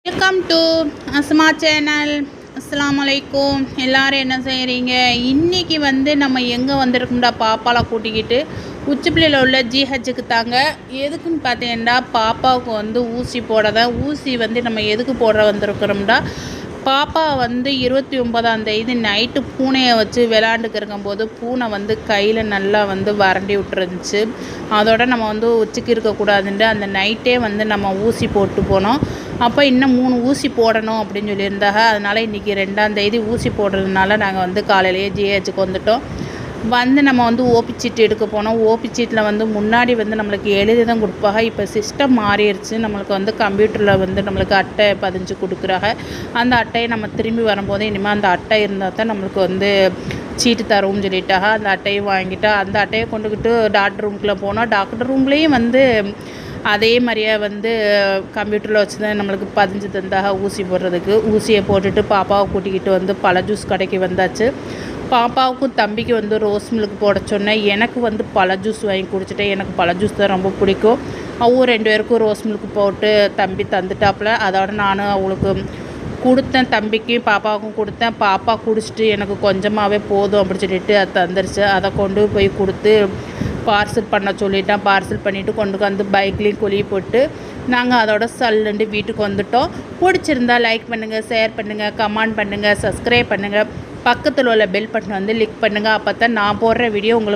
Welcome to Asma channel. அஸ்ஸலாமு அலைக்கும். எல்லோரும் என்ன செய்கிறீங்க? இன்றைக்கி நம்ம எங்கே வந்திருக்கோம்டா பாப்பாவை கூட்டிக்கிட்டு உச்சிப்பிள்ளையில் உள்ள ஜிஹெச்சுக்கு தாங்க. எதுக்குன்னு பார்த்தீங்கன்னா பாப்பாவுக்கு ஊசி போட தான். ஊசி நம்ம எதுக்கு போட வந்திருக்கிறோம்டா, பாப்பா 29ஆம் தேதி நைட்டு பூனையை வச்சு விளாண்டுக்கு இருக்கும்போது பூனை கையில் நல்லா வறண்டி விட்டுருந்துச்சு. அதோட நம்ம உச்சிக்கு இருக்கக்கூடாதுன்ட்டு அந்த நைட்டே நம்ம ஊசி போட்டு போனோம். அப்போ இன்னும் 3 ஊசி போடணும் அப்படின்னு சொல்லியிருந்தாங்க. அதனால் இன்றைக்கி 2ஆம் தேதி ஊசி போடுறதுனால நாங்கள் காலையிலேயே ஜிஹெச்சுக்கு வந்துட்டோம். நம்ம ஓபி சீட்டு எடுக்க போனோம். ஓபி சீட்டில் முன்னாடி நம்மளுக்கு எழுதி தான் கொடுப்பாங்க. இப்போ சிஸ்டம் மாறிடுச்சு. நம்மளுக்கு கம்ப்யூட்டரில் நம்மளுக்கு அட்டை பதிஞ்சு கொடுக்குறாங்க. அந்த அட்டையை நம்ம திரும்பி வரும்போது இனிமேல் அந்த அட்டை இருந்தால் தான் நம்மளுக்கு சீட்டு தருவோம்னு சொல்லிட்டாங்க. அந்த அட்டையை வாங்கிட்டா அந்த அட்டையை கொண்டுக்கிட்டு டாக்டர் ரூமுக்குள்ளே போனோம். டாக்டர் ரூம்லேயும் அதே மாதிரியே கம்ப்யூட்டரில் வச்சு தான் நம்மளுக்கு பதிஞ்சு தந்தாக ஊசி போடுறதுக்கு. ஊசியை போட்டுட்டு பாப்பாவை கூட்டிக்கிட்டு பழ ஜூஸ் கடைக்கு வந்தாச்சு. பாப்பாவுக்கும் தம்பிக்கு ரோஸ் மில்க் போட சொன்னேன். எனக்கு பழ ஜூஸ் வாங்கி குடிச்சிட்டேன். எனக்கு பழ ஜூஸ் தான் ரொம்ப பிடிக்கும். அவங்க 2 பேருக்கும் ரோஸ் மில்க் போட்டு தம்பி தந்துட்டாப்புல. அதோட நானும் அவளுக்கு கொடுத்தேன். தம்பிக்கும் பாப்பாவுக்கும் கொடுத்தேன். பாப்பா குடிச்சிட்டு எனக்கு கொஞ்சமாகவே போதும் அப்படின்னு சொல்லிட்டு அது தந்துருச்சு. அதை கொண்டு போய் கொடுத்து பார்சல் பண்ண சொல்லிட்டேன். பார்சல் பண்ணிவிட்டு கொண்டு பைக்லேயும் குழி போட்டு நாங்கள் அதோட சல்லுண்டு வீட்டுக்கு வந்துட்டோம். பிடிச்சிருந்தா லைக் பண்ணுங்கள், ஷேர் பண்ணுங்கள், கமெண்ட் பண்ணுங்கள், சப்ஸ்கிரைப் பண்ணுங்கள். பக்கத்தில் உள்ள பெல் பட்டன் கிளிக் பண்ணுங்கள். அப்போ தான் நான் போடுற வீடியோ உங்களுக்கு